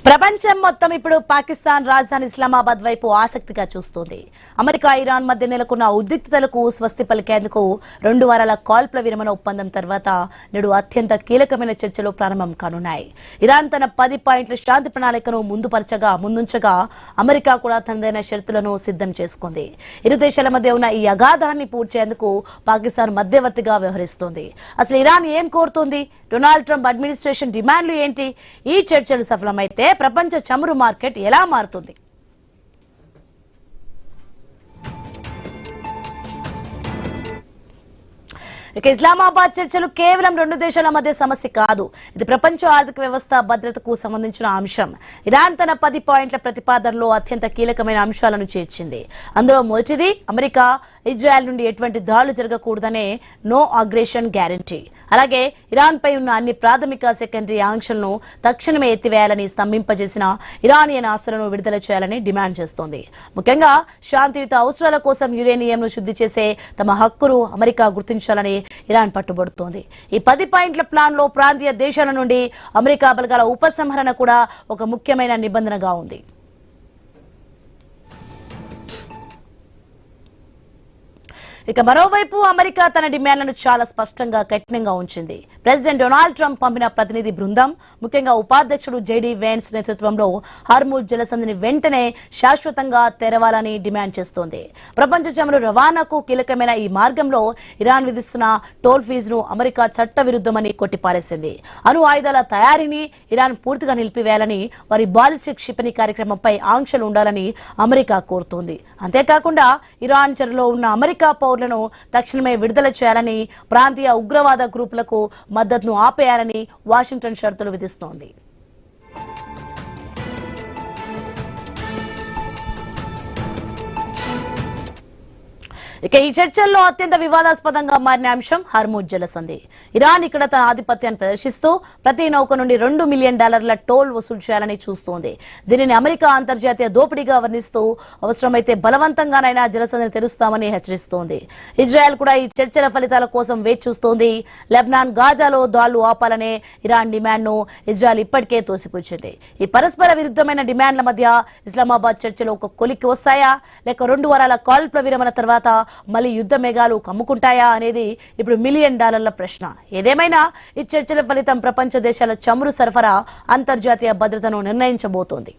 ప్రపంచం మొత్తం ఇప్పుడు పాకిస్తాన్ రాజధాని ఇస్లామాబాద్ వైపు ఆసక్తిగా చూస్తోంది. అమెరికా ఇరాన్ మధ్య నెలకొన్న ఉద్రిక్తతలకు స్వస్తి పలికేందుకు 2 వారాల కాల్పుల విరమణ ఒప్పందం తర్వాత నేడు అత్యంత కీలకమైన చర్చలు ప్రారంభం కానున్నాయి. ఇరాన్ తన 10 పాయింట్ల శాంతి ప్రణాళికను ముందుంచగా అమెరికా కూడా తనదైన షరతులను సిద్ధం చేసుకుంది. ఇరు దేశాల మధ్య ఉన్న ఈ అగాధాన్ని పూడ్చేందుకు పాకిస్తాన్ మధ్యవర్తిగా వ్యవహరిస్తోంది. అసలు ఇరాన్ ఏం కోరుతోంది? డొనాల్డ్ ట్రంప్ అడ్మినిస్ట్రేషన్ డిమాండ్లు ఏంటి? ఈ చర్చలు సఫలమైతే ప్రపంచ చమురు మార్కెట్ ఎలా మారుతుంది? ఇక ఇస్లామాబాద్ చర్చలు కేవలం 2 దేశాల మధ్య సమస్య కాదు, ఇది ప్రపంచ ఆర్థిక వ్యవస్థ భద్రతకు సంబంధించిన అంశం. ఇరాన్ తన 10 పాయింట్ల ప్రతిపాదనలో అత్యంత కీలకమైన అంశాలను చేర్చింది. అందులో మొదటిది అమెరికా ఇజ్రాయెల్ నుండి ఎటువంటి దాడులు జరగకూడదనే నో అగ్రెషన్ గ్యారంటీ. అలాగే ఇరాన్ పై ఉన్న అన్ని ప్రాథమిక సెకండరీ ఆంక్షలను తక్షణమే ఎత్తివేయాలని, స్తంభింపజేసిన ఇరానియన్ ఆస్తులను విడుదల చేయాలని డిమాండ్ చేస్తోంది. ముఖ్యంగా శాంతియుత అవసరాల కోసం యురేనియంను శుద్ధి చేసే తమ హక్కును అమెరికా గుర్తించాలని ఇరాన్ పట్టుబడుతోంది. ఈ 10 పాయింట్ల ప్లాన్ లో ప్రాంతీయ దేశాల నుండి అమెరికా బలగాల ఉపసంహరణ కూడా ఒక ముఖ్యమైన నిబంధనగా ఉంది. ఇక మరోవైపు అమెరికా తన డిమాండ్లను చాలా స్పష్టంగా కఠినంగా ఉంచింది. ప్రెసిడెంట్ డొనాల్డ్ ట్రంప్ పంపిన ప్రతినిధి బృందం, ముఖ్యంగా ఉపాధ్యక్షుడు జేడీ వెన్స్ నేతృత్వంలో హార్ముజ్ జలసంధిని వెంటనే శాశ్వతంగా తెరవాలని డిమాండ్ చేస్తోంది. ప్రపంచ చమురు రవాణాకు కీలకమైన ఈ మార్గంలో ఇరాన్ విధిస్తున్న టోల్ ఫీజును అమెరికా చట్ట విరుద్ధమని కొట్టిపారేసింది. అణు ఆయుధాల తయారీని ఇరాన్ పూర్తిగా నిలిపివేయాలని, వారి బాలిస్టిక్ క్షిపణి కార్యక్రమంపై ఆంక్షలు ఉండాలని అమెరికా కోరుతోంది. అంతేకాకుండా ఇరాన్ చెరలో ఉన్న అమెరికా పౌరులను తక్షణమే విడుదల చేయాలని, ప్రాంతీయ ఉగ్రవాద గ్రూపులకు మద్దతును ఆపేయాలని వాషింగ్టన్ షరతులు విధిస్తోంది. ఇక ఈ చర్చల్లో అత్యంత వివాదాస్పదంగా మారిన అంశం హార్ముజ్ జలసంధి. ఇరాన్ ఇక్కడ తన ఆధిపత్యాన్ని ప్రదర్శిస్తూ ప్రతి నౌక నుండి $2 మిలియన్ టోల్ వసూలు చేయాలని చూస్తోంది. దీనిని అమెరికా అంతర్జాతీయ దోపిడీగా వర్ణిస్తూ అవసరమైతే బలవంతంగానైనా జలసంధిని తెరుస్తామని హెచ్చరిస్తోంది. ఇజ్రాయెల్ కూడా ఈ చర్చల ఫలితాల కోసం వేచి చూస్తోంది. లెబనాన్, గాజాలో దాళ్లు ఆపాలనే ఇరాన్ డిమాండ్ను ఇజ్రాయెల్ ఇప్పటికే తోసిపుచ్చింది. ఈ పరస్పర విరుద్ధమైన డిమాండ్ల మధ్య ఇస్లామాబాద్ చర్చలు ఒక కొలిక్కి వస్తాయా, లేక 2 వారాల కాల్పుల విరమణ తర్వాత మళ్ళీ యుద్ధ మేఘాలు కమ్ముకుంటాయా అనేది ఇప్పుడు $1 మిలియన్ ప్రశ్న. ఏదేమైనా ఈ చర్చల ఫలితం ప్రపంచ దేశాల చమురు సరఫరా, అంతర్జాతీయ భద్రతను నిర్ణయించబోతోంది.